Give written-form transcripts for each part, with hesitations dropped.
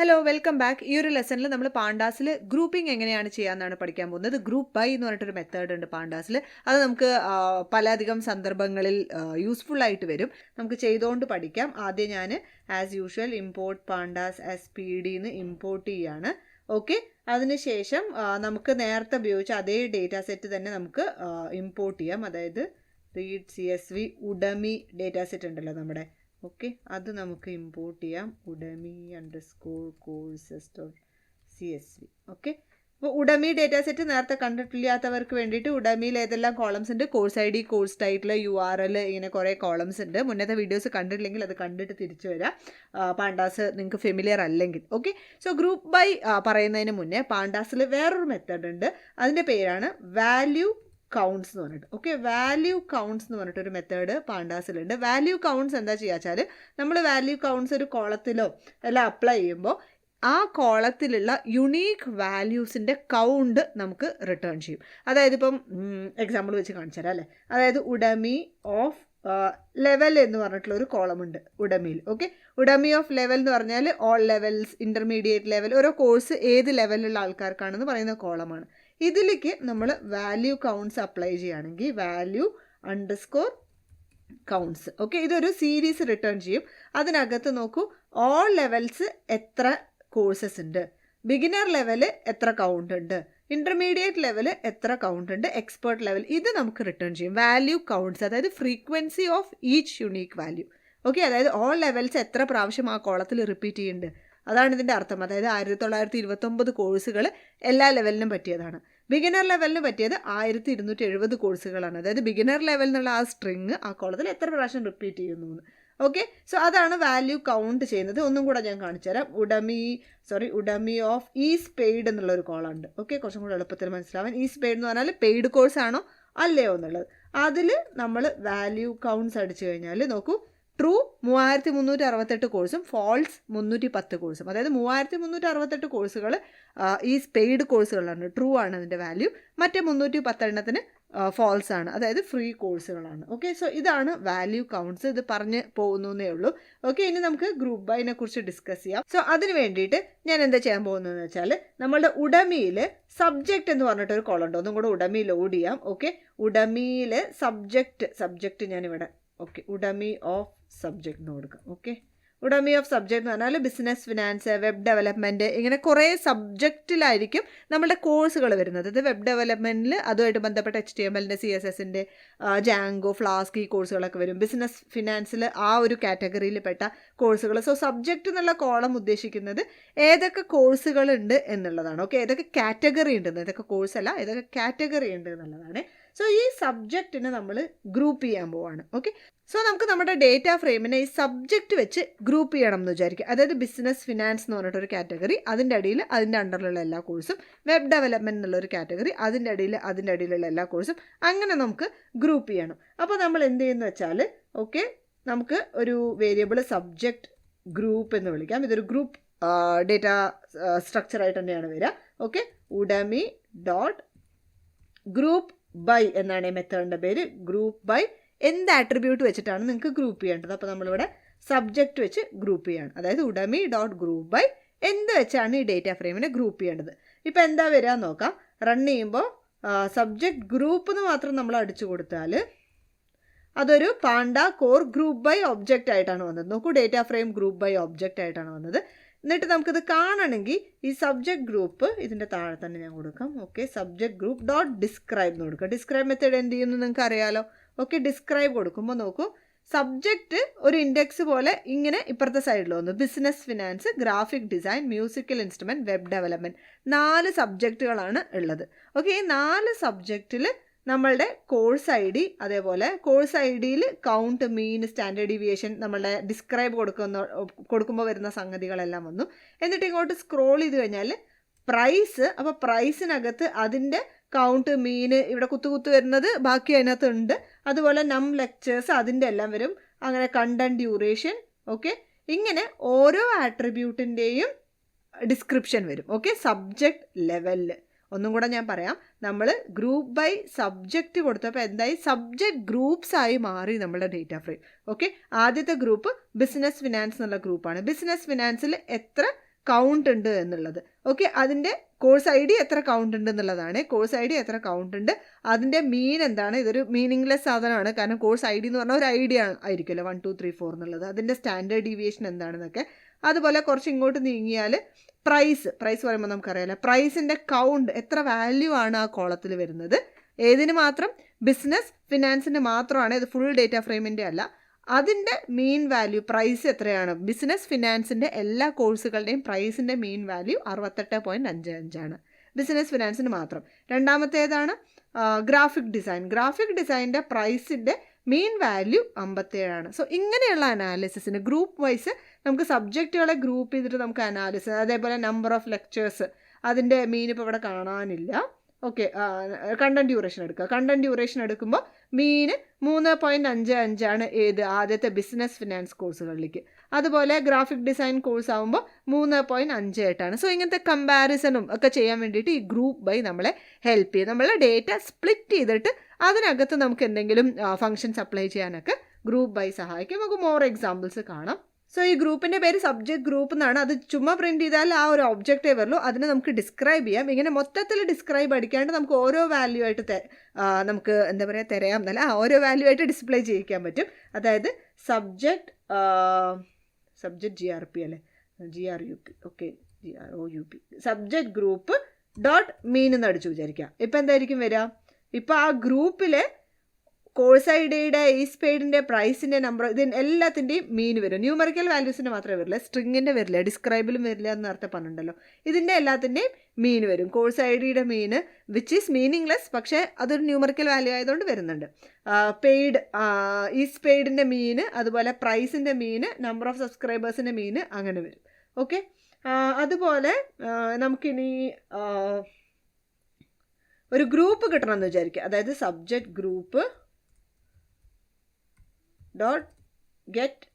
Hello welcome back. ഈ ഒരു ലെസണിൽ നമ്മൾ പാണ്ടാസിൽ ഗ്രൂപ്പിംഗ് എങ്ങനെയാണ് ചെയ്യാമെന്നാണ് പഠിക്കാൻ പോകുന്നത്. ഗ്രൂപ്പ് ബൈ എന്ന് പറഞ്ഞിട്ടൊരു മെത്തേഡ് ഉണ്ട് പാണ്ടാസിൽ. അത് നമുക്ക് പലധികം സന്ദർഭങ്ങളിൽ യൂസ്ഫുൾ ആയിട്ട് വരും. നമുക്ക് ചെയ്തുകൊണ്ട് പഠിക്കാം. ആദ്യം ഞാൻ as usual import pandas SPD എന്ന് ഇമ്പോർട്ട് ചെയ്യാണ്. ഓക്കെ, അതിനുശേഷം നമുക്ക് നേരത്തെ ഉപയോഗിച്ച അതേ ഡേറ്റാ സെറ്റ് തന്നെ നമുക്ക് ഇമ്പോർട്ട് ചെയ്യാം. അതായത് റീഡ് CSV ഉഡമി ഡേറ്റാ സെറ്റ് ഉണ്ടല്ലോ നമ്മുടെ. ഓക്കെ, അത് നമുക്ക് ഇമ്പോർട്ട് ചെയ്യാം. udemy_courses.csv. ഓക്കെ, അപ്പോൾ ഉഡമി ഡേറ്റാ സെറ്റ് നേരത്തെ കണ്ടിട്ടില്ലാത്തവർക്ക് വേണ്ടിയിട്ട് ഉഡമിയിൽ ഏതെല്ലാം കോളംസ് ഉണ്ട്, course ID, course title, URL, ഇങ്ങനെ കുറേ കോളംസ് ഉണ്ട്. മുന്നത്തെ വീഡിയോസ് കണ്ടിട്ടില്ലെങ്കിൽ അത് കണ്ടിട്ട് തിരിച്ചു വരാം, പാണ്ടാസ് നിങ്ങൾക്ക് ഫെമിലിയർ അല്ലെങ്കിൽ. ഓക്കെ, സോ ഗ്രൂപ്പ് ബൈ പറയുന്നതിന് മുന്നേ പാണ്ടാസിൽ വേറൊരു മെത്തേഡ് ഉണ്ട്. അതിൻ്റെ പേരാണ് വാല്യൂ കൗണ്ട്സ് എന്ന് പറഞ്ഞിട്ട്. ഓക്കെ, വാല്യൂ കൗണ്ട്സ് എന്ന് പറഞ്ഞിട്ടൊരു മെത്തേഡ് പാണ്ടാസിലുണ്ട്. വാല്യൂ കൗണ്ട്സ് എന്താ ചെയ്യുക വെച്ചാൽ, നമ്മൾ വാല്യൂ കൗണ്ട്സ് ഒരു കോളത്തിലോ എല്ലാം അപ്ലൈ ചെയ്യുമ്പോൾ ആ കോളത്തിലുള്ള യുണീക്ക് വാല്യൂസിൻ്റെ കൗണ്ട് നമുക്ക് റിട്ടേൺ ചെയ്യും. അതായത് ഇപ്പം എക്സാമ്പിൾ വെച്ച് കാണിച്ചു തരാം അല്ലേ. അതായത് ഉഡമി ഓഫ് ലെവൽ എന്ന് പറഞ്ഞിട്ടുള്ള ഒരു കോളം ഉണ്ട് ഉഡമിയിൽ. ഓക്കെ, ഉഡമി ഓഫ് ലെവൽ എന്ന് പറഞ്ഞാൽ ഓൾ ലെവൽസ്, ഇൻ്റർമീഡിയറ്റ് ലെവൽ, ഓരോ കോഴ്സ് ഏത് ലെവലിലുള്ള ആൾക്കാർക്കാണെന്ന് പറയുന്ന കോളമാണ്. ഇതിലേക്ക് നമ്മൾ വാല്യൂ കൗണ്ട്സ് അപ്ലൈ ചെയ്യുകയാണെങ്കിൽ വാല്യൂ അണ്ടർസ്കോർ കൗണ്ട്സ്. ഓക്കെ, ഇതൊരു സീരീസ് റിട്ടേൺ ചെയ്യും. അതിനകത്ത് നോക്കൂ, ഓൾ ലെവൽസ് എത്ര കോഴ്സസ് ഉണ്ട്, ബിഗിനർ ലെവൽ എത്ര കൗണ്ട് ഉണ്ട്, ഇൻ്റർമീഡിയറ്റ് ലെവൽ എത്ര കൗണ്ട് ഉണ്ട്, എക്സ്പേർട്ട് ലെവൽ, ഇത് നമുക്ക് റിട്ടേൺ ചെയ്യും. വാല്യൂ കൗണ്ട്സ് അതായത് frequency of each unique value. Okay, അതായത് ഓൾ ലെവൽസ് എത്ര പ്രാവശ്യം ആ കോളത്തിൽ റിപ്പീറ്റ് ചെയ്യുന്നുണ്ട്, അതാണ് ഇതിൻ്റെ അർത്ഥം. അതായത് 1929 കോഴ്സുകൾ എല്ലാ ലെവലിനും പറ്റിയതാണ്. ബിഗിനർ ലെവലിന് പറ്റിയത് 1270 കോഴ്സുകളാണ്. അതായത് ബിഗിനർ ലെവൽ എന്നുള്ള ആ സ്ട്രിങ് ആ കോളത്തിൽ എത്ര പ്രാവശ്യം റിപ്പീറ്റ് ചെയ്യുന്നു എന്ന്. ഓക്കെ, സോ അതാണ് വാല്യൂ കൗണ്ട് ചെയ്യുന്നത്. ഒന്നും കൂടെ ഞാൻ കാണിച്ചു തരാം. ഉഡമി ഓഫ് ഈസ് പെയ്ഡ് എന്നുള്ളൊരു കോളുണ്ട്. ഓക്കെ, കുറച്ചും കൂടെ എളുപ്പത്തിൽ മനസ്സിലാവാൻ. ഈസ് പെയ്ഡ് എന്ന് പറഞ്ഞാൽ പെയ്ഡ് കോഴ്സ് ആണോ അല്ലയോ എന്നുള്ളത്. അതിൽ നമ്മൾ വാല്യൂ കൗണ്ട്സ് അടിച്ചു കഴിഞ്ഞാൽ നോക്കൂ, ട്രൂ 3368 കോഴ്സും ഫാൾസ് 310 കോഴ്സും. അതായത് 3368 കോഴ്സുകൾ ഈ പെയ്ഡ് കോഴ്സുകളാണ്, ട്രൂ ആണ് അതിൻ്റെ വാല്യൂ. മറ്റേ 310 ഫാൾസ് ആണ്, അതായത് ഫ്രീ കോഴ്സുകളാണ്. ഓക്കെ, സോ ഇതാണ് വാല്യൂ കൗണ്ട്സ്. ഇത് പറഞ്ഞ് പോകുന്നേ ഉള്ളൂ. ഓക്കെ, ഇനി നമുക്ക് ഗ്രൂപ്പ് ബൈനെ കുറിച്ച് ഡിസ്കസ് ചെയ്യാം. സോ അതിന് വേണ്ടിയിട്ട് ഞാൻ എന്താ ചെയ്യാൻ പോകുന്നതെന്ന് വെച്ചാൽ, നമ്മളുടെ ഉഡമിയിൽ സബ്ജക്റ്റ് എന്ന് പറഞ്ഞിട്ടൊരു കോളുണ്ട്. ഒന്നും കൂടെ ഉഡമി ലോഡ് ചെയ്യാം. ഓക്കെ, ഉഡമിയിൽ സബ്ജക്റ്റ് ഞാനിവിടെ ഉഡമി ഓഫ് സബ്ജക്റ്റ് എന്ന് കൊടുക്കാം. ഓക്കെ, ഉഡമി ഓഫ് സബ്ജക്റ്റ് എന്ന് പറഞ്ഞാൽ ബിസിനസ്, ഫിനാൻസ്, വെബ് ഡെവലപ്മെൻറ്റ്, ഇങ്ങനെ കുറേ സബ്ജക്റ്റിലായിരിക്കും നമ്മുടെ കോഴ്സുകൾ വരുന്നത്. ഇത് വെബ് ഡെവലപ്മെൻറ്റിൽ അതുമായിട്ട് ബന്ധപ്പെട്ട HTML-ൻ്റെ, CSS-ൻ്റെ, ജാങ്കോ, ഫ്ലാസ്ക്, ഈ കോഴ്സുകളൊക്കെ വരും. ബിസിനസ് ഫിനാൻസിൽ ആ ഒരു കാറ്റഗറിയിൽ പെട്ട കോഴ്സുകൾ. സോ സബ്ജക്റ്റ് എന്നുള്ള കോളം ഉദ്ദേശിക്കുന്നത് ഏതൊക്കെ കോഴ്സുകളുണ്ട് എന്നുള്ളതാണ്. ഓക്കെ, ഏതൊക്കെ കാറ്റഗറി ഉണ്ടെന്ന്, ഏതൊക്കെ കോഴ്സല്ല, ഏതൊക്കെ കാറ്റഗറി ഉണ്ട് എന്നുള്ളതാണ്. സോ ഈ സബ്ജക്റ്റിനെ നമ്മൾ ഗ്രൂപ്പ് ചെയ്യാൻ പോവാണ്. ഓക്കെ, സോ നമുക്ക് നമ്മുടെ ഡേറ്റാ ഫ്രെയിമിനെ ഈ സബ്ജക്റ്റ് വെച്ച് ഗ്രൂപ്പ് ചെയ്യണം എന്ന് വിചാരിക്കുക. അതായത് ബിസിനസ്, ഫിനാൻസ് എന്ന് പറഞ്ഞിട്ടൊരു കാറ്റഗറി, അതിൻ്റെ അടിയിൽ അതിൻ്റെ അണ്ടറിലുള്ള എല്ലാ കോഴ്സും, വെബ് ഡെവലപ്മെൻറ്റ് എന്നുള്ളൊരു കാറ്റഗറി, അതിൻ്റെ അടിയിലുള്ള എല്ലാ കോഴ്സും, അങ്ങനെ നമുക്ക് ഗ്രൂപ്പ് ചെയ്യണം. അപ്പോൾ നമ്മൾ എന്ത് ചെയ്യുന്നു വെച്ചാൽ, ഓക്കെ, നമുക്ക് ഒരു വേരിയബിൾ സബ്ജക്റ്റ് ഗ്രൂപ്പ് എന്ന് വിളിക്കാം. ഇതൊരു ഗ്രൂപ്പ് ഡേറ്റാ സ്ട്രക്ചറായിട്ട് തന്നെയാണ് വരിക. ഓക്കെ, ഉഡമി ഡോട്ട് ഗ്രൂപ്പ് ബൈ എന്നാണ് ഈ മെത്തേഡിൻ്റെ പേര്. ഗ്രൂപ്പ് ബൈ എന്ത് ആട്രിബ്യൂട്ട് വെച്ചിട്ടാണ് നിങ്ങൾക്ക് ഗ്രൂപ്പ് ചെയ്യേണ്ടത്. അപ്പോൾ നമ്മളിവിടെ സബ്ജക്റ്റ് വെച്ച് ഗ്രൂപ്പ് ചെയ്യണം. അതായത് ഉഡമി ഡോട്ട് ഗ്രൂപ്പ് ബൈ എന്ത് വെച്ചാണ് ഈ ഡേറ്റ ഫ്രെയിമിനെ ഗ്രൂപ്പ് ചെയ്യേണ്ടത്. ഇപ്പോൾ എന്താ വരിക നോക്കാം. റൺ ചെയ്യുമ്പോൾ സബ്ജക്റ്റ് ഗ്രൂപ്പ് എന്ന് മാത്രം നമ്മൾ അടിച്ചു കൊടുത്താൽ അതൊരു pandas core group by object ആയിട്ടാണ് വന്നത്. നോക്കൂ, data frame group by object ആയിട്ടാണ് വന്നത്. എന്നിട്ട് നമുക്കിത് കാണണമെങ്കിൽ ഈ സബ്ജക്റ്റ് ഗ്രൂപ്പ് ഇതിൻ്റെ താഴെ തന്നെ ഞാൻ കൊടുക്കാം. Okay, subject group dot describe എന്ന് കൊടുക്കുക. ഡിസ്ക്രൈബ് മെത്തേഡ് എന്ത് ചെയ്യുന്നു നിങ്ങൾക്ക് അറിയാലോ. ഓക്കെ, ഡിസ്ക്രൈബ് കൊടുക്കുമ്പോൾ നോക്കൂ, സബ്ജക്റ്റ് ഒരു ഇൻഡെക്സ് പോലെ ഇങ്ങനെ ഇപ്പുറത്തെ സൈഡിൽ വന്നു. Business, finance, graphic design, musical instrument, web development, 4 സബ്ജക്റ്റുകളാണ് ഉള്ളത്. ഓക്കെ, ഈ 4 സബ്ജക്റ്റിൽ നമ്മളുടെ കോഴ്സ് ID, അതേപോലെ കോഴ്സ് IDയിൽ കൗണ്ട്, മീൻ, സ്റ്റാൻഡേർഡ് ഡീവിയേഷൻ, നമ്മളുടെ ഡിസ്ക്രൈബ് കൊടുക്കുമ്പോൾ വരുന്ന സംഗതികളെല്ലാം വന്നു. എന്നിട്ട് ഇങ്ങോട്ട് സ്ക്രോൾ ചെയ്ത് കഴിഞ്ഞാൽ പ്രൈസ്, അപ്പോൾ പ്രൈസിനകത്ത് അതിൻ്റെ കൗണ്ട്, മീൻ, ഇവിടെ കുത്തു വരുന്നത് ബാക്കി അതിനകത്തുണ്ട്. അതുപോലെ ലെക്ചേഴ്സ് അതിൻ്റെ എല്ലാം വരും. അങ്ങനെ കണ്ടന്റ്, ഡ്യൂറേഷൻ. ഓക്കെ, ഇങ്ങനെ ഓരോ ആട്രിബ്യൂട്ടിൻ്റെയും ഡിസ്ക്രിപ്ഷൻ വരും. ഓക്കെ, സബ്ജക്റ്റ് ലെവലിൽ. ഒന്നും കൂടെ ഞാൻ പറയാം, നമ്മൾ ഗ്രൂപ്പ് ബൈ സബ്ജക്റ്റ് കൊടുത്തപ്പോൾ എന്തായി, സബ്ജക്റ്റ് ഗ്രൂപ്പ്സ് ആയി മാറി നമ്മുടെ ഡേറ്റ ഫ്രെയിം. ഓക്കെ, ആദ്യത്തെ ഗ്രൂപ്പ് ബിസിനസ് ഫിനാൻസ് എന്നുള്ള ഗ്രൂപ്പാണ്. ബിസിനസ് ഫിനാൻസിൽ എത്ര കൗണ്ട് ഉണ്ട് എന്നുള്ളത്. ഓക്കെ, അതിൻ്റെ കോഴ്സ് ഐ ഡി എത്ര കൗണ്ട് ഉണ്ട് എന്നുള്ളതാണ്. കോഴ്സ് ഐ ഡി എത്ര കൗണ്ട് ഉണ്ട്, അതിൻ്റെ മീൻ എന്താണ്. ഇതൊരു മീനിങ്ലെസ് സാധനമാണ്, കാരണം കോഴ്സ് ഐ ഡി എന്ന് പറഞ്ഞാൽ ഒരു ഐഡിയ ആയിരിക്കുമല്ലോ 1 2 3 4 എന്നുള്ളത്. അതിൻ്റെ സ്റ്റാൻഡേർഡ് ഡീവിയേഷൻ എന്താണെന്നൊക്കെ. അതുപോലെ കുറച്ച് ഇങ്ങോട്ട് നീങ്ങിയാൽ പ്രൈസ് പറയുമ്പോൾ നമുക്കറിയാമല്ലോ, പ്രൈസിൻ്റെ കൗണ്ട് എത്ര വാല്യൂ ആണ് ആ കോളത്തിൽ വരുന്നത്. ഏതിന് മാത്രം? ബിസിനസ് ഫിനാൻസിന് മാത്രമാണ്, ഇത് ഫുൾ ഡേറ്റ ഫ്രെയിമിൻ്റെ അല്ല. അതിൻ്റെ മീൻ വാല്യൂ പ്രൈസ് എത്രയാണ്? ബിസിനസ് ഫിനാൻസിൻ്റെ എല്ലാ കോഴ്സുകളുടെയും പ്രൈസിൻ്റെ മീൻ വാല്യൂ 68.55 ആണ്, ബിസിനസ് ഫിനാൻസിന് മാത്രം. രണ്ടാമത്തേതാണ് ഗ്രാഫിക് ഡിസൈൻ്റെ പ്രൈസിൻ്റെ മീൻ വാല്യൂ 57 ആണ്. സോ ഇങ്ങനെയുള്ള അനാലിസിസിന് ഗ്രൂപ്പ് വൈസ് നമുക്ക് സബ്ജക്റ്റുകളെ ഗ്രൂപ്പ് ചെയ്തിട്ട് നമുക്ക് അനാലിസിസ്, അതേപോലെ നമ്പർ ഓഫ് ലെക്ചേഴ്സ്, അതിൻ്റെ മീൻ ഇപ്പോൾ ഇവിടെ കാണാനില്ല. ഓക്കെ, കണ്ടന്റ് ഡ്യൂറേഷൻ എടുക്കുമ്പോൾ മീന് 3.55 ആണ് ഏത് ആദ്യത്തെ ബിസിനസ് ഫിനാൻസ് കോഴ്സുകളിലേക്ക്. അതുപോലെ ഗ്രാഫിക് ഡിസൈൻ കോഴ്സ് ആകുമ്പോൾ 3.58 ആണ്. സോ ഇങ്ങനത്തെ കമ്പാരിസണും ഒക്കെ ചെയ്യാൻ വേണ്ടിയിട്ട് ഈ ഗ്രൂപ്പ് ബൈ നമ്മളെ ഹെൽപ്പ് ചെയ്യും. നമ്മളെ ഡേറ്റ സ്പ്ലിറ്റ് ചെയ്തിട്ട് അതിനകത്ത് നമുക്ക് എന്തെങ്കിലും ഫങ്ഷൻസ് അപ്ലൈ ചെയ്യാനൊക്കെ ഗ്രൂപ്പ് ബൈ സഹായിക്കും. നമുക്ക് മോർ എക്സാമ്പിൾസ് കാണാം. സോ ഈ ഗ്രൂപ്പിൻ്റെ പേര് സബ്ജക്റ്റ് ഗ്രൂപ്പ് എന്നാണ്. അത് ചുമ്മാ പ്രിൻറ്റ് ചെയ്താൽ ആ ഒരു ഒബ്ജക്റ്റേ വരുള്ളൂ. അതിനെ നമുക്ക് ഡിസ്ക്രൈബ് ചെയ്യാം. ഇങ്ങനെ മൊത്തത്തിൽ ഡിസ്ക്രൈബ് അടിക്കാണ്ട് നമുക്ക് ഓരോ വാല്യൂ ആയിട്ട് നമുക്ക് എന്താ പറയുക, തിരയാം എന്നല്ല, ഓരോ വാല്യൂ ആയിട്ട് ഡിസ്പ്ലേ ചെയ്യിക്കാൻ പറ്റും. അതായത് സബ്ജക്റ്റ് GRP അല്ലേ, GRUP, okay, GROUP, subject group dot mean എന്ന് അടിച്ചു വിചാരിക്കാം. ഇപ്പം എന്തായിരിക്കും വരിക? ഇപ്പോൾ ആ ഗ്രൂപ്പിലെ കോഴ്സ് ഐ ഡിയുടെ, ഈസ് പെയ്ഡിൻ്റെ, പ്രൈസിൻ്റെ, നമ്പർ, ഇതിന് എല്ലാത്തിൻ്റെയും മീൻ വരും. ന്യൂമറിക്കൽ വാല്യൂസിൻ്റെ മാത്രമേ വരില്ല, സ്ട്രിങ്ങിൻ്റെ വരില്ല, ഡിസ്ക്രൈബിലും വരില്ല എന്ന് നേരത്തെ പറഞ്ഞിട്ടുണ്ടല്ലോ. ഇതിൻ്റെ എല്ലാത്തിൻ്റെയും മീൻ വരും. കോഴ്സ് ഐ ഡിയുടെ മീന് വിച്ച് ഈസ് മീനിങ്ലെസ്, പക്ഷേ അതൊരു ന്യൂമറിക്കൽ വാല്യൂ ആയതുകൊണ്ട് വരുന്നുണ്ട്. ഈസ് പെയ്ഡിൻ്റെ മീന്, അതുപോലെ പ്രൈസിൻ്റെ മീന്, നമ്പർ ഓഫ് സബ്സ്ക്രൈബേഴ്സിൻ്റെ മീന്, അങ്ങനെ വരും. ഓക്കെ, അതുപോലെ നമുക്കിനി ഒരു ഗ്രൂപ്പ് കിട്ടണമെന്ന് വിചാരിക്കുക. അതായത് subject group dot get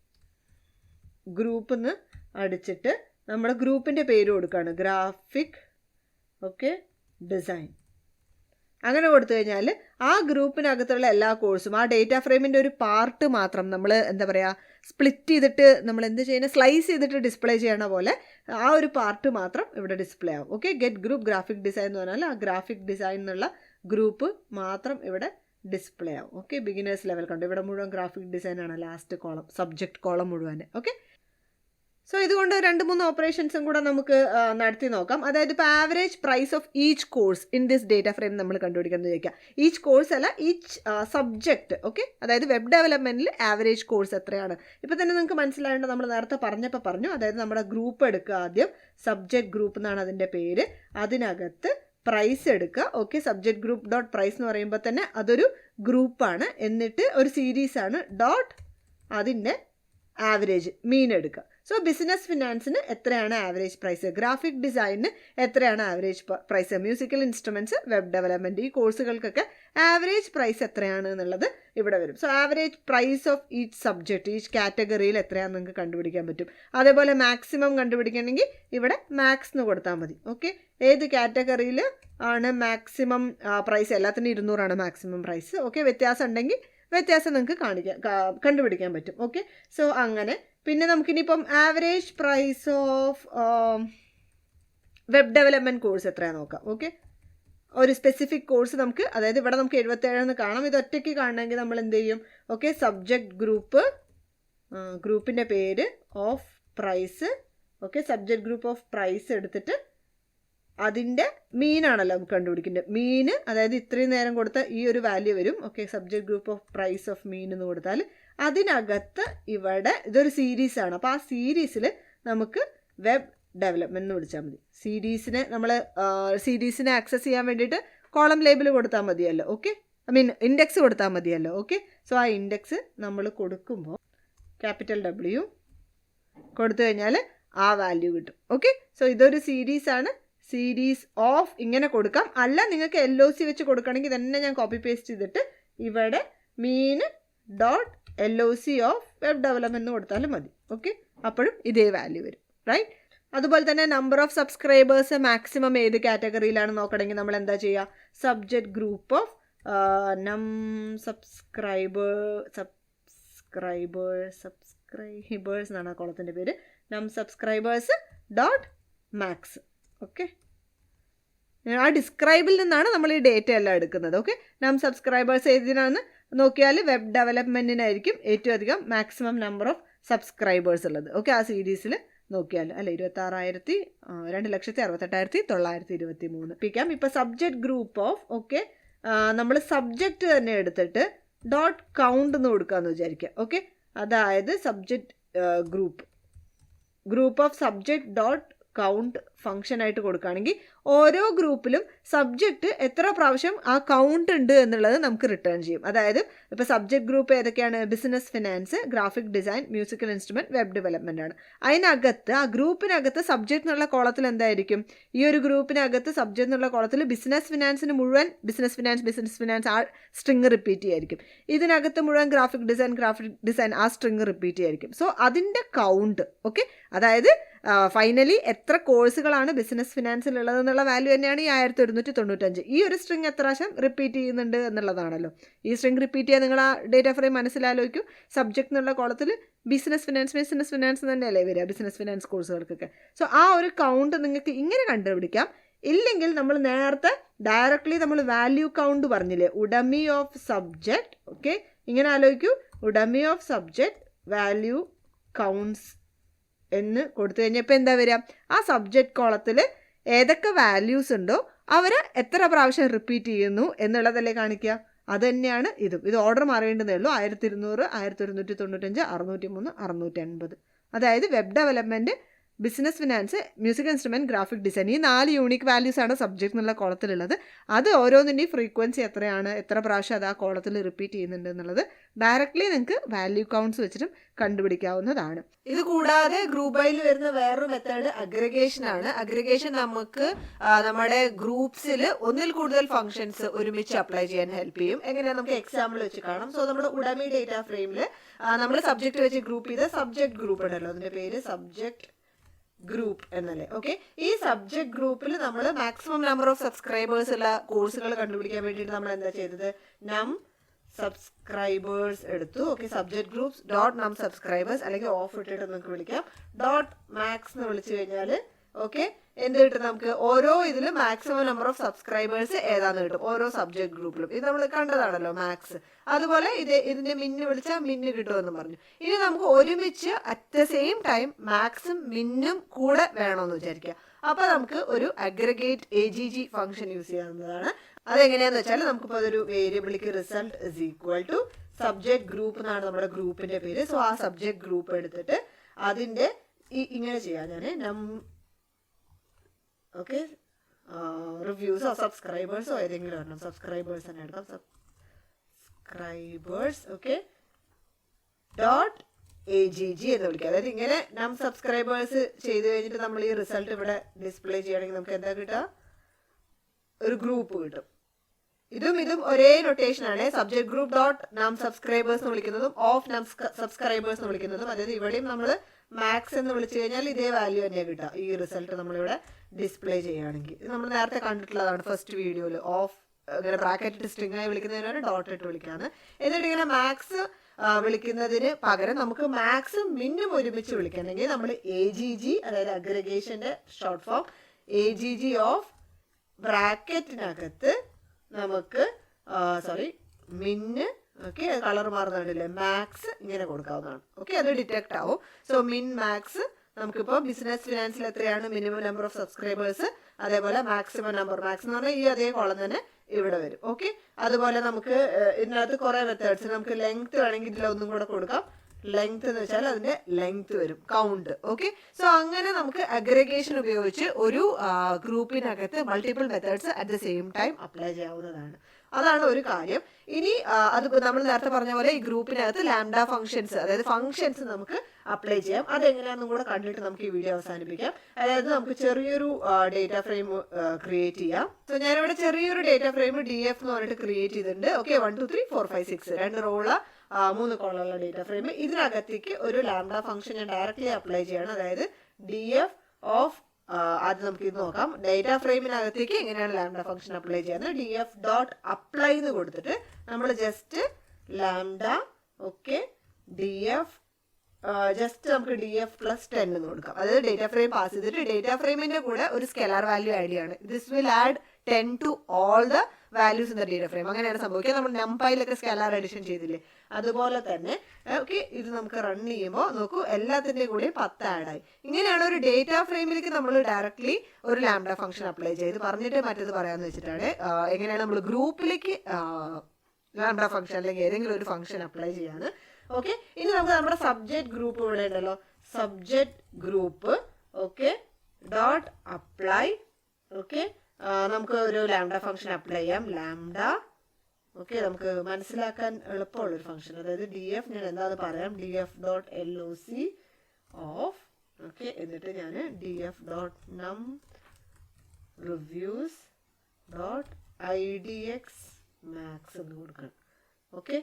group എന്ന് അടിച്ചിട്ട് നമ്മുടെ ഗ്രൂപ്പിൻ്റെ പേര് കൊടുക്കുകയാണ്, ഗ്രാഫിക് ഡിസൈൻ. അങ്ങനെ കൊടുത്തു കഴിഞ്ഞാൽ ആ ഗ്രൂപ്പിനകത്തുള്ള എല്ലാ കോഴ്സും, ആ ഡേറ്റ ഫ്രെയിമിൻ്റെ ഒരു പാർട്ട് മാത്രം നമ്മൾ എന്താ പറയുക, സ്പ്ലിറ്റ് ചെയ്തിട്ട് നമ്മൾ എന്ത് ചെയ്യുന്നത്, സ്ലൈസ് ചെയ്തിട്ട് ഡിസ്പ്ലേ ചെയ്യണ പോലെ ആ ഒരു പാർട്ട് മാത്രം ഇവിടെ ഡിസ്പ്ലേ ആവും. Okay, get group graphic design എന്ന് പറഞ്ഞാൽ ആ ഗ്രാഫിക് ഡിസൈൻ എന്നുള്ള ഗ്രൂപ്പ് മാത്രം ഇവിടെ ഡിസ്പ്ലേ ആവും. ഓക്കെ, ബിഗിനേഴ്സ് ലെവൽ കണ്ടു, ഇവിടെ മുഴുവൻ ഗ്രാഫിക് ഡിസൈൻ ആണ്, ലാസ്റ്റ് കോളം സബ്ജക്റ്റ് കോളം മുഴുവൻ. ഓക്കെ, സോ ഇതുകൊണ്ട് 2-3 ഓപ്പറേഷൻസും കൂടെ നമുക്ക് നടത്തി നോക്കാം. അതായത് ഇപ്പോൾ average price of each course in this data frame നമ്മൾ കണ്ടുപിടിക്കുന്നത് ചോദിക്കാം. ഈച്ച് കോഴ്സ് അല്ല, ഈച്ച് സബ്ജക്റ്റ്. ഓക്കെ, അതായത് വെബ് ഡെവലപ്മെൻറ്റിൽ ആവറേജ് കോഴ്സ് എത്രയാണ്. ഇപ്പോൾ തന്നെ നിങ്ങൾക്ക് മനസ്സിലായിട്ട് നമ്മൾ നേരത്തെ പറഞ്ഞു. അതായത് നമ്മുടെ ഗ്രൂപ്പ് എടുക്കുക, ആദ്യം സബ്ജക്റ്റ് ഗ്രൂപ്പ് എന്നാണ് അതിൻ്റെ പേര്, അതിനകത്ത് പ്രൈസ് എടുക്കുക. Okay, subject group dot price എന്ന് പറയുമ്പോൾ തന്നെ അതൊരു ഗ്രൂപ്പാണ്. എന്നിട്ട് ഒരു സീരീസാണ്, ഡോട്ട് അതിൻ്റെ ആവറേജ് മീൻ എടുക്കുക. സോ ബിസിനസ് ഫിനാൻസിന് എത്രയാണ് ആവറേജ് പ്രൈസ്, ഗ്രാഫിക് ഡിസൈനിന് എത്രയാണ് average price, musical instruments, web development, ഈ കോഴ്സുകൾക്കൊക്കെ ആവറേജ് പ്രൈസ് എത്രയാണ് എന്നുള്ളത് ഇവിടെ വരും. So average price of each subject, each കാറ്റഗറിയിൽ എത്രയാണെന്ന് നിങ്ങൾക്ക് കണ്ടുപിടിക്കാൻ പറ്റും. അതേപോലെ മാക്സിമം കണ്ടുപിടിക്കണമെങ്കിൽ ഇവിടെ മാക്സ് എന്ന് കൊടുത്താൽ മതി. ഓക്കെ, ഏത് കാറ്റഗറിയിൽ ആണ് മാക്സിമം പ്രൈസ്, എല്ലാത്തിനും 200 ആണ് മാക്സിമം പ്രൈസ്. ഓക്കെ, വ്യത്യാസം ഉണ്ടെങ്കിൽ വ്യത്യാസം നിങ്ങൾക്ക് കണ്ടുപിടിക്കാൻ പറ്റും. ഓക്കെ, സോ അങ്ങനെ. പിന്നെ നമുക്കിനിയിപ്പം average price of web development course എത്രയാണെന്ന് നോക്കാം. ഓക്കെ, ഒരു സ്പെസിഫിക് കോഴ്സ് നമുക്ക്, അതായത് ഇവിടെ നമുക്ക് 77 എന്ന് കാണാം. ഇത് ഒറ്റയ്ക്ക് കാണണമെങ്കിൽ നമ്മൾ എന്ത് ചെയ്യും? ഓക്കെ, സബ്ജക്റ്റ് ഗ്രൂപ്പിൻ്റെ പേര് of price. Okay, subject group of price എടുത്തിട്ട് അതിൻ്റെ മീനാണല്ലോ നമുക്ക് കണ്ടുപിടിക്കേണ്ടത്. മീന്, അതായത് ഇത്രയും നേരം കൊടുത്ത ഈ ഒരു വാല്യൂ വരും. Okay, subject group of price of mean എന്ന് കൊടുത്താൽ അതിനകത്ത് ഇവിടെ ഇതൊരു സീരീസാണ്. അപ്പോൾ ആ സീരീസിൽ നമുക്ക് വെബ് ഡെവലപ്മെൻറ്റ് എന്ന് വിളിച്ചാൽ മതി. സീരീസിനെ ആക്സസ് ചെയ്യാൻ വേണ്ടിയിട്ട് കോളം ലേബിൾ കൊടുത്താൽ മതിയല്ലോ. ഓക്കെ, ഇൻഡെക്സ് കൊടുത്താൽ മതിയല്ലോ. ഓക്കെ, സോ ആ ഇൻഡെക്സ് നമ്മൾ കൊടുക്കുമ്പോൾ W കൊടുത്തു കഴിഞ്ഞാൽ ആ വാല്യൂ കിട്ടും. ഓക്കെ, സോ ഇതൊരു സീരീസാണ്, സീരീസ് ഓഫ് ഇങ്ങനെ കൊടുക്കാം. അല്ല, നിങ്ങൾക്ക് LOC വെച്ച് കൊടുക്കണമെങ്കിൽ തന്നെ ഞാൻ കോപ്പി പേസ്റ്റ് ചെയ്തിട്ട് ഇവിടെ mean dot LOC of web development എന്ന് കൊടുത്താലും മതി. ഓക്കെ, അപ്പോഴും ഇതേ വാല്യൂ വരും, റൈറ്റ്. അതുപോലെ തന്നെ നമ്പർ ഓഫ് സബ്സ്ക്രൈബേഴ്സ് മാക്സിമം ഏത് കാറ്റഗറിയിലാണ് നോക്കണമെങ്കിൽ നമ്മൾ എന്താ ചെയ്യുക? സബ്ജക്റ്റ് ഗ്രൂപ്പ് ഓഫ് സബ്സ്ക്രൈബേഴ്സ് എന്നാണ് ആ കോളത്തിൻ്റെ പേര്. Subscribers dot max. ഓക്കെ, ആ ഡിസ്ക്രൈബിൽ നിന്നാണ് നമ്മൾ ഈ ഡേറ്റ എല്ലാം എടുക്കുന്നത്. ഓക്കെ, സബ്സ്ക്രൈബേഴ്സ് ഏതിനാണ് നോക്കിയാൽ വെബ് ഡെവലപ്മെൻറ്റിനായിരിക്കും ഏറ്റവും അധികം മാക്സിമം നമ്പർ ഓഫ് സബ്സ്ക്രൈബേഴ്സ് ഉള്ളത്. ഓക്കെ, ആ സീരീസിൽ നോക്കിയാൽ അല്ല 2,68,923 പിക്കാം. ഇപ്പോൾ സബ്ജക്റ്റ് ഗ്രൂപ്പ് ഓഫ് ഓക്കെ നമ്മൾ സബ്ജക്റ്റ് തന്നെ എടുത്തിട്ട് ഡോട്ട് കൗണ്ട് എന്ന് കൊടുക്കാമെന്ന് വിചാരിക്കുക. ഓക്കെ, അതായത് subject group of subject dot count function ആയിട്ട് കൊടുക്കുകയാണെങ്കിൽ ഓരോ ഗ്രൂപ്പിലും സബ്ജക്റ്റ് എത്ര പ്രാവശ്യം ആ കൗണ്ട് ഉണ്ട് എന്നുള്ളത് നമുക്ക് റിട്ടേൺ ചെയ്യും. അതായത് ഇപ്പോൾ സബ്ജക്റ്റ് ഗ്രൂപ്പ് ഏതൊക്കെയാണ്? Business finance, graphic design, musical instrument, web development ആണ്. അതിനകത്ത് ആ ഗ്രൂപ്പിനകത്ത് സബ്ജക്റ്റ് എന്നുള്ള കോളത്തിൽ എന്തായിരിക്കും? ഈ ഒരു ഗ്രൂപ്പിനകത്ത് സബ്ജക്റ്റ് എന്നുള്ള കോളത്തിൽ ബിസിനസ് ഫിനാൻസിന് മുഴുവൻ ബിസിനസ് ഫിനാൻസ് ആ സ്ട്രിങ് റിപ്പീറ്റ് ചെയ്യായിരിക്കും. ഇതിനകത്ത് മുഴുവൻ ഗ്രാഫിക് ഡിസൈൻ ആ സ്ട്രിങ് റിപ്പീറ്റ് ചെയ്യായിരിക്കും. സോ അതിൻ്റെ കൗണ്ട് ഓക്കെ, അതായത് ഫൈനലി എത്ര കോഴ്സുകളാണ് ബിസിനസ് ഫിനാൻസിലുള്ളത് എന്നുള്ള വാല്യൂ തന്നെയാണ് ഈ 1195. ഈ ഒരു സ്ട്രിങ് എത്ര പ്രാവശ്യം റിപ്പീറ്റ് ചെയ്യുന്നുണ്ട് എന്നുള്ളതാണല്ലോ. ഈ സ്ട്രിങ് റിപ്പീറ്റ് ചെയ്യാൻ നിങ്ങൾ ആ ഡേറ്റ ഫ്രെയിം മനസ്സിലാലോചിക്കും. സബ്ജക്റ്റ് എന്നുള്ള കോളത്തിൽ ബിസിനസ് ഫിനാൻസ് തന്നെയല്ലേ വരിക ബിസിനസ് ഫിനാൻസ് കോഴ്സുകൾക്കൊക്കെ. സോ ആ ഒരു കൗണ്ട് നിങ്ങൾക്ക് ഇങ്ങനെ കണ്ടുപിടിക്കാം. ഇല്ലെങ്കിൽ നമ്മൾ നേരത്തെ ഡയറക്ട്ലി നമ്മൾ വാല്യൂ കൗണ്ട് പറഞ്ഞില്ലേ, ഉഡമി ഓഫ് സബ്ജക്റ്റ്. ഓക്കെ, ഇങ്ങനെ ആലോചിക്കൂ, ഉഡമി ഓഫ് സബ്ജക്റ്റ് വാല്യൂ കൗണ്ട്സ് എന്ന് കൊടുത്തു കഴിഞ്ഞാൽ ഇപ്പോൾ എന്താ വരിക? ആ സബ്ജക്റ്റ് കോളത്തിൽ ഏതൊക്കെ വാല്യൂസ് ഉണ്ടോ അവരെ എത്ര പ്രാവശ്യം റിപ്പീറ്റ് ചെയ്യുന്നു എന്നുള്ളതല്ലേ കാണിക്കുക. അത് തന്നെയാണ് ഇതും. ഇത് ഓർഡർ മാറേണ്ടതേ ഉള്ളൂ. 1200, 1195, 603, 650. അതായത് web development, business finance, music instrument, graphic design, ഈ 4 യൂണിക് വാല്യൂസ് ആണ് സബ്ജക്റ്റ് എന്നുള്ള കോളത്തിലുള്ളത്. അത് ഓരോന്നിൻ്റെയും ഫ്രീക്വൻസി എത്രയാണ്, എത്ര പ്രാവശ്യം അത് ആ കോളത്തിൽ റിപ്പീറ്റ് ചെയ്യുന്നുണ്ട് എന്നുള്ളത് ഡയറക്റ്റ്ലി നിങ്ങൾക്ക് വാല്യൂ കൗണ്ട്സ് വെച്ചിട്ടും കണ്ടുപിടിക്കാവുന്നതാണ്. ഇത് കൂടാതെ ഗ്രൂപ്പ് ബൈയിൽ വരുന്ന വേറൊരു മെത്തേഡ് അഗ്രിഗേഷൻ ആണ്. അഗ്രിഗേഷൻ നമുക്ക് നമ്മുടെ ഗ്രൂപ്പ്സിൽ ഒന്നിൽ കൂടുതൽ ഫംഗ്ഷൻസ് ഒരുമിച്ച് അപ്ലൈ ചെയ്യാൻ ഹെൽപ്പ് ചെയ്യും. എങ്ങനെയാണ് നമുക്ക് എക്സാമ്പിൾ വെച്ച് കാണാം. സോ നമ്മുടെ ഉഡമി ഡേറ്റ ഫ്രെയിമിൽ നമ്മൾ സബ്ജക്റ്റ് വെച്ച് ഗ്രൂപ്പ് ചെയ്ത സബ്ജക്റ്റ് ഗ്രൂപ്പ് ഉണ്ടല്ലോ, അതിൻ്റെ പേര് സബ്ജക്റ്റ് ഗ്രൂപ്പ് എന്നല്ലേ. ഓക്കെ, ഈ സബ്ജക്ട് ഗ്രൂപ്പിൽ നമ്മൾ മാക്സിമം നമ്പർ ഓഫ് സബ്സ്ക്രൈബേഴ്സ് ഉള്ള കോഴ്സുകൾ കണ്ടുപിടിക്കാൻ വേണ്ടിയിട്ട് നമ്മൾ എന്താ ചെയ്തത്? നം സബ്സ്ക്രൈബേഴ്സ് എടുത്തു. ഓക്കെ, സബ്ജക്ട് ഗ്രൂപ്പ്സ് ഡോട്ട് നം സബ്സ്ക്രൈബേഴ്സ്, അല്ലെങ്കിൽ ഓഫ് ഇട്ടിട്ട് നമുക്ക് വിളിക്കാം ഡോട്ട് മാക്സ് എന്ന് വിളിച്ചു കഴിഞ്ഞാൽ ഓക്കെ എന്ത് കിട്ടും? നമുക്ക് ഓരോ ഇതിലും മാക്സിമം നമ്പർ ഓഫ് സബ്സ്ക്രൈബേഴ്സ് ഏതാന്ന് കിട്ടും ഓരോ സബ്ജക്ട് ഗ്രൂപ്പിലും. ഇത് നമ്മൾ കണ്ടതാണല്ലോ മാക്സ്. അതുപോലെ ഇതിന്റെ മിന്ന് വിളിച്ചാൽ മിന്ന് കിട്ടുമെന്ന് പറഞ്ഞു. ഇനി നമുക്ക് ഒരുമിച്ച് അറ്റ് ദ സെയിം ടൈം മാക്സും മിന്നും കൂടെ വേണമെന്ന് വിചാരിക്കുക. അപ്പൊ നമുക്ക് ഒരു അഗ്രിഗേറ്റ് AGG ഫംഗ്ഷൻ യൂസ് ചെയ്യാവുന്നതാണ്. അതെങ്ങനെയാന്ന് വെച്ചാൽ നമുക്കിപ്പോൾ അതൊരു വേരിയബിളിക്ക് result is equal to subject group എന്നാണ് നമ്മുടെ ഗ്രൂപ്പിന്റെ പേര്. സോ ആ സബ്ജക്ട് ഗ്രൂപ്പ് എടുത്തിട്ട് അതിന്റെ ഇങ്ങനെ ചെയ്യാം ഞാൻ ഓക്കെ റിവ്യൂസോ സബ്സ്ക്രൈബേഴ്സോ ഏതെങ്കിലും വരണം. സബ്സ്ക്രൈബേഴ്സ് തന്നെ എടുക്കാം. സബ്സ്ക്രൈബേഴ്സ് ഓക്കെ ഡോട്ട് AGG എന്ന് വിളിക്കുക. അതായത് ഇങ്ങനെ നം സബ്സ്ക്രൈബേഴ്സ് ചെയ്ത് കഴിഞ്ഞിട്ട് നമ്മൾ ഈ റിസൾട്ട് ഇവിടെ ഡിസ്പ്ലേ ചെയ്യുകയാണെങ്കിൽ നമുക്ക് എന്താ കിട്ടുക? ഒരു ഗ്രൂപ്പ് കിട്ടും. ഇതും ഒരേ നൊട്ടേഷനാണ്. സബ്ജക്ട് ഗ്രൂപ്പ് ഡോട്ട് നം സബ്സ്ക്രൈബേഴ്സ് എന്ന് വിളിക്കുന്നതും ഓഫ് നം സബ്സ്ക്രൈബേഴ്സ് എന്ന് വിളിക്കുന്നതും. അതായത് ഇവിടെയും നമ്മൾ മാക്സ് എന്ന് വിളിച്ചു കഴിഞ്ഞാൽ ഇതേ വാല്യൂ തന്നെയാണ് കിട്ടുക. ഈ റിസൾട്ട് നമ്മളിവിടെ ഡിസ്പ്ലേ ചെയ്യുകയാണെങ്കിൽ ഇത് നമ്മൾ നേരത്തെ കണ്ടിട്ടുള്ളതാണ് ഫസ്റ്റ് വീഡിയോയിൽ. ഓഫ് ഇങ്ങനെ ബ്രാക്കറ്റ് സ്ട്രിംഗ് ആയി വിളിക്കുന്നതിനാണ് ഡോട്ട് ഇട്ട് വിളിക്കാന്ന്. എന്നിട്ട് ഇങ്ങനെ മാക്സ് വിളിക്കുന്നതിന് പകരം നമുക്ക് മാക്സും മിന്നും ഒരുമിച്ച് വിളിക്കണമെങ്കിൽ നമ്മൾ AGG, അതായത് അഗ്രിഗേഷന്റെ ഷോർട്ട് ഫോം AGG ഓഫ് ബ്രാക്കറ്റിനകത്ത് നമുക്ക് മിന്ന് ഓക്കെ കളർ മാറുന്നുണ്ടല്ലേ മാക്സ് ഇങ്ങനെ കൊടുക്കാവുന്നതാണ്. ഓക്കെ, അത് ഡിറ്റക്ട് ആവും. സോ മിൻ മാക്സ് നമുക്കിപ്പോൾ ബിസിനസ് ഫിനാൻസിൽ എത്രയാണ് മിനിമം നമ്പർ ഓഫ് സബ്സ്ക്രൈബേഴ്സ്, അതേപോലെ മാക്സിമം നമ്പർ മാക്സ് എന്ന് പറഞ്ഞാൽ ഈ അതേ കോളം തന്നെ ഇവിടെ വരും. ഓക്കെ, അതുപോലെ നമുക്ക് ഇതിനകത്ത് കുറേ മെത്തേഡ്സ്. നമുക്ക് ലെങ്ത് വേണമെങ്കിൽ ഇതിലൊന്നും കൂടെ കൊടുക്കാം. ലെങ്ത് എന്ന് വെച്ചാൽ അതിന്റെ ലെങ്ത് വരും കൗണ്ട്. ഓക്കെ, സോ അങ്ങനെ നമുക്ക് അഗ്രിഗേഷൻ ഉപയോഗിച്ച് ഒരു ഗ്രൂപ്പിനകത്ത് multiple methods at the same time apply ചെയ്യാവുന്നതാണ്. അതാണ് ഒരു കാര്യം. ഇനി അത് നമ്മൾ നേരത്തെ പറഞ്ഞ പോലെ ഈ ഗ്രൂപ്പിനകത്ത് ലാംഡ ഫംഗ്ഷൻസ്, അതായത് ഫംഗ്ഷൻസ് നമുക്ക് അപ്ലൈ ചെയ്യാം. അതെങ്ങനെയാണെന്നും കൂടെ കണ്ടിട്ട് നമുക്ക് ഈ വീഡിയോ അവസാനിപ്പിക്കാം. അതായത് നമുക്ക് ചെറിയൊരു ഡേറ്റ ഫ്രെയിം ക്രിയേറ്റ് ചെയ്യാം. സോ ഞാനിവിടെ ചെറിയൊരു ഡേറ്റ ഫ്രെയിം DF എന്ന് പറഞ്ഞിട്ട് ക്രിയേറ്റ് ചെയ്തിട്ടുണ്ട്. ഓക്കെ, 1 2 3 4 5 6 2 റോള 3 കോളമുള്ള ഡേറ്റ ഫ്രെയിം. ഇതിനകത്തേക്ക് ഒരു ലാംഡ ഫംഗ്ഷൻ ഞാൻ ഡയറക്റ്റ്ലി അപ്ലൈ ചെയ്യണം. അതായത് DF ഓഫ് അത് നമുക്ക് ഇത് നോക്കാം. ഡേറ്റ ഫ്രെയിമിനകത്തേക്ക് എങ്ങനെയാണ് ലാംഡ ഫംഗ്ഷൻ അപ്ലൈ ചെയ്യുന്നത്? DF ഡോട്ട് അപ്ലൈ എന്ന് കൊടുത്തിട്ട് നമ്മൾ just lambda okay DF just നമുക്ക് df+10 എന്ന് കൊടുക്കാം. അതായത് ഡേറ്റ ഫ്രെയിം പാസ് ചെയ്തിട്ട് ഡേറ്റ ഫ്രെയിമിന്റെ കൂടെ ഒരു സ്കെലാർ വാല്യൂ ആഡ് ചെയ്യാണ്. This will add 10 to all the values in the data frame. അങ്ങനെയാണ് സംഭവിക്കുക. നമ്മൾ നംപൈലൊക്കെ സ്കെലാർ അഡിഷൻ ചെയ്തില്ലേ, അതുപോലെ തന്നെ ഓക്കെ. ഇത് നമുക്ക് റൺ ചെയ്യുമ്പോൾ നോക്കൂ, എല്ലാത്തിൻ്റെയും കൂടി 10 ആഡ് ആയി. ഇങ്ങനെയാണ് ഒരു ഡേറ്റ ഫ്രെയിമിലേക്ക് നമ്മൾ ഡയറക്ട്ലി ഒരു ലാംഡ ഫംഗ്ഷൻ അപ്ലൈ ചെയ്ത് പറഞ്ഞിട്ട് മറ്റേത് പറയാമെന്ന് വെച്ചിട്ടാണ് എങ്ങനെയാണ് നമ്മൾ ഗ്രൂപ്പിലേക്ക് ലാംഡ ഫംഗ്ഷൻ അല്ലെങ്കിൽ ഏതെങ്കിലും ഒരു ഫംഗ്ഷൻ അപ്ലൈ ചെയ്യാണ്. ഓക്കെ, ഇനി നമുക്ക് നമ്മുടെ സബ്ജക്റ്റ് ഗ്രൂപ്പ് ഇവിടെ ഉണ്ടല്ലോ, subject group okay dot apply. Okay, നമുക്ക് ഒരു ലാംഡ ഫംഗ്ഷൻ അപ്ലൈ ചെയ്യാം. ലാംഡ ഓക്കെ, നമുക്ക് മനസ്സിലാക്കാൻ എളുപ്പമുള്ളൊരു ഫംഗ്ഷൻ, അതായത് df ഞാൻ എന്താണെന്ന് പറയാം. df.loc ഓഫ് ഓക്കെ, എന്നിട്ട് ഞാൻ df.num reviews .idx max എന്ന് കൊടുക്കണം. ഓക്കെ,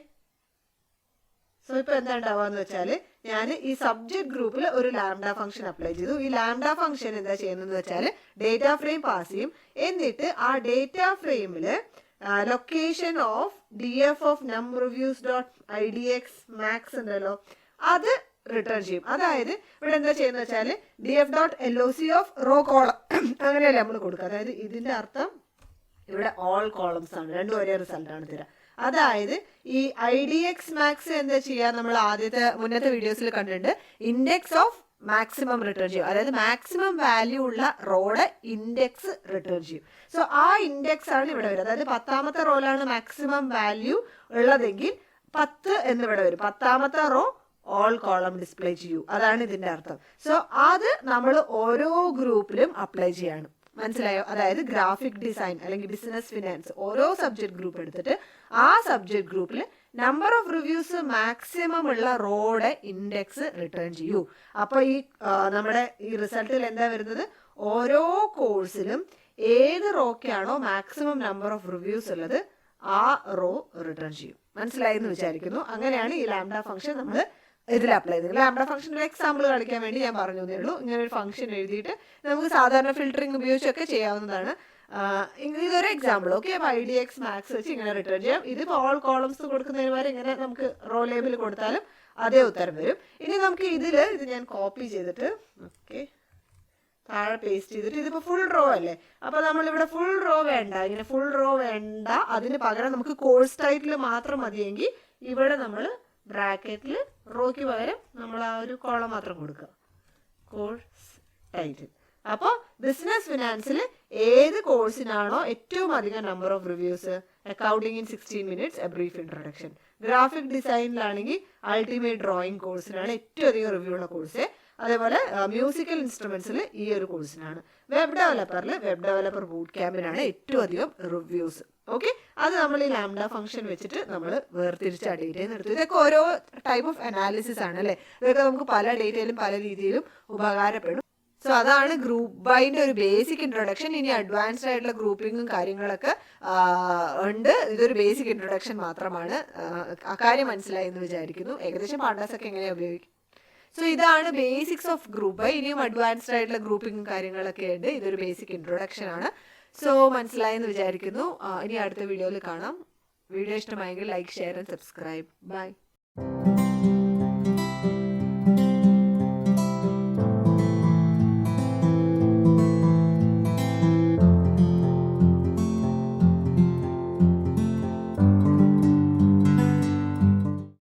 സോ ഇപ്പൊ എന്താ ഉണ്ടാവാന്ന് വെച്ചാൽ ഞാൻ ഈ സബ്ജക്ട് ഗ്രൂപ്പിൽ ഒരു ലാംഡ ഫംഗ്ഷൻ അപ്ലൈ ചെയ്തു. ഈ ലാംഡ ഫംഗ്ഷൻ എന്താ ചെയ്യുന്നതെന്ന് വെച്ചാൽ ഡേറ്റ ഫ്രെയിം പാസ് ചെയ്യും. എന്നിട്ട് ആ ഡേറ്റ ഫ്രെയിമിൽ ലൊക്കേഷൻ ഓഫ് df.num_reviews.idx max ഉണ്ടല്ലോ, അത് റിട്ടേൺ ചെയ്യും. അതായത് ഇവിടെ എന്താ ചെയ്യുന്നത് വെച്ചാൽ df.loc ഓഫ് റോ കോളം അങ്ങനെയല്ലേ നമ്മൾ കൊടുക്കുക. അതായത് ഇതിന്റെ അർത്ഥം ഇവിടെ ഓൾ കോളംസ് ആണ്, രണ്ടും ഒരേ റിസൾട്ടാണ് തരാം. അതായത് ഈ IDX മാക്സ് എന്താ ചെയ്യുക, നമ്മൾ മുന്നത്തെ വീഡിയോസിൽ കണ്ടിട്ടുണ്ട്, ഇൻഡെക്സ് ഓഫ് മാക്സിമം റിട്ടേൺ ചെയ്യും. അതായത് മാക്സിമം വാല്യൂ ഉള്ള റോയുടെ ഇൻഡെക്സ് റിട്ടേൺ ചെയ്യും. സോ ആ ഇൻഡെക്സ് ആണ് ഇവിടെ വരും. അതായത് 10ാമത്തെ റോയിലാണ് മാക്സിമം വാല്യൂ ഉള്ളതെങ്കിൽ 10 എന്നിവിടെ വരും. 10ാമത്തെ റോ ഓൾ കോളം ഡിസ്പ്ലേ ചെയ്യൂ, അതാണ് ഇതിന്റെ അർത്ഥം. സോ അത് നമ്മൾ ഓരോ ഗ്രൂപ്പിലും അപ്ലൈ ചെയ്യാണ്. മനസ്സിലായോ? അതായത് ഗ്രാഫിക് ഡിസൈൻ അല്ലെങ്കിൽ ബിസിനസ് ഫിനാൻസ് ഓരോ സബ്ജക്ട് ഗ്രൂപ്പ് എടുത്തിട്ട് ആ സബ്ജക്ട് ഗ്രൂപ്പിൽ നമ്പർ ഓഫ് റിവ്യൂസ് മാക്സിമം ഉള്ള റോയുടെ ഇൻഡെക്സ് റിട്ടേൺ ചെയ്യൂ. അപ്പോൾ ഈ നമ്മുടെ ഈ റിസൾട്ടിൽ എന്താ വരുന്നത്, ഓരോ കോഴ്സിലും ഏത് റോക്കാണോ മാക്സിമം നമ്പർ ഓഫ് റിവ്യൂസ് ഉള്ളത് ആ റോ റിട്ടേൺ ചെയ്യും. മനസ്സിലായി എന്ന് വിചാരിക്കുന്നു. അങ്ങനെയാണ് ഈ ലാംഡ ഫംഗ്ഷൻ നമ്മൾ ഇതിൽ അപ്ലൈ ചെയ്തത്. ലാംഡ ഫംഗ്ഷൻ ഒരു എക്സാമ്പിൾ കാണിക്കാൻ വേണ്ടി ഞാൻ പറഞ്ഞു തന്നേ ഉള്ളൂ. ഇങ്ങനെ ഒരു ഫംഗ്ഷൻ എഴുതിയിട്ട് നമുക്ക് സാധാരണ ഫിൽറ്ററിങ് ഉപയോഗിച്ചൊക്കെ ചെയ്യാവുന്നതാണ്. ഇതൊരു എക്സാമ്പിൾ. ഓക്കെ, അപ്പോൾ IDX മാക്സ് വെച്ച് ഇങ്ങനെ റിട്ടേൺ ചെയ്യാം. ഇതിപ്പോൾ ഓൾ കോളംസ് കൊടുക്കുന്നതിന് വരെ ഇങ്ങനെ നമുക്ക് റോ ലേബിൾ കൊടുത്താലും അതേ ഉത്തരം വരും. ഇനി നമുക്ക് ഇത് ഞാൻ കോപ്പി ചെയ്തിട്ട് ഓക്കെ താഴെ പേസ്റ്റ് ചെയ്തിട്ട്, ഇതിപ്പോൾ ഫുൾ റോ അല്ലേ, അപ്പോൾ നമ്മളിവിടെ ഫുൾ റോ വേണ്ട, ഇങ്ങനെ ഫുൾ റോ വേണ്ട, അതിന് പകരം നമുക്ക് കോഴ്സ് ടൈറ്റിൽ മാത്രം മതിയെങ്കിൽ ഇവിടെ നമ്മൾ ബ്രാക്കറ്റിൽ റോയ്ക്ക് പകരം നമ്മൾ ആ ഒരു കോളം മാത്രം കൊടുക്കുക, കോഴ്സ് ടൈറ്റിൽ. അപ്പോൾ ബിസിനസ് ഫിനാൻസിൽ ഏത് കോഴ്സിനാണോ ഏറ്റവും അധികം number of reviews, accounting in 16 minutes a brief introduction. Graphic ഡിസൈനിലാണെങ്കിൽ അൾട്ടിമേറ്റ് ഡ്രോയിങ് കോഴ്സിനാണ് ഏറ്റവും അധികം റിവ്യൂ ഉള്ള കോഴ്സ്. അതേപോലെ മ്യൂസിക്കൽ ഇൻസ്ട്രുമെന്റ്സിൽ ഈ ഒരു കോഴ്സിനാണ്. വെബ് ഡെവലപ്പർ ബൂട്ട് ക്യാമ്പിനാണ് ഏറ്റവും അധികം റിവ്യൂസ്. ഓക്കെ, അത് നമ്മൾ ഈ ലാംഡ ഫംഗ്ഷൻ വെച്ചിട്ട് നമ്മൾ വേർതിരിച്ച് ആ ഡേറ്റയിൽ നിർത്തും. ഇതൊക്കെ ഓരോ ടൈപ്പ് ഓഫ് അനാലിസിസ് ആണ് അല്ലേ. ഇതൊക്കെ നമുക്ക് പല ഡേറ്റയിലും പല രീതിയിലും ഉപകാരപ്പെടും. സോ അതാണ് ഗ്രൂപ്പ് ബൈൻ്റെ ഒരു ബേസിക് ഇൻട്രൊഡക്ഷൻ. ഇനി അഡ്വാൻസ്ഡ് ആയിട്ടുള്ള ഗ്രൂപ്പിങ്ങും കാര്യങ്ങളൊക്കെ ഉണ്ട്. ഇതൊരു ബേസിക് ഇൻട്രൊഡക്ഷൻ മാത്രമാണ്. അക്കാര്യം മനസ്സിലായി എന്ന് വിചാരിക്കുന്നു. ഏകദേശം പാണ്ടാസ് ഒക്കെ എങ്ങനെയാണ് ഉപയോഗിക്കും. സോ ഇതാണ് ബേസിക്സ് ഓഫ് ഗ്രൂപ്പ് ബൈ. ഇനിയും അഡ്വാൻസ്ഡ് ആയിട്ടുള്ള ഗ്രൂപ്പിങ്ങും കാര്യങ്ങളൊക്കെ ഉണ്ട്. ഇതൊരു ബേസിക് ഇൻട്രൊഡക്ഷൻ ആണ്. സോ മനസ്സിലായെന്ന് വിചാരിക്കുന്നു. ഇനി അടുത്ത വീഡിയോയിൽ കാണാം. വീഡിയോ ഇഷ്ടമായെങ്കിൽ like, share and subscribe. By.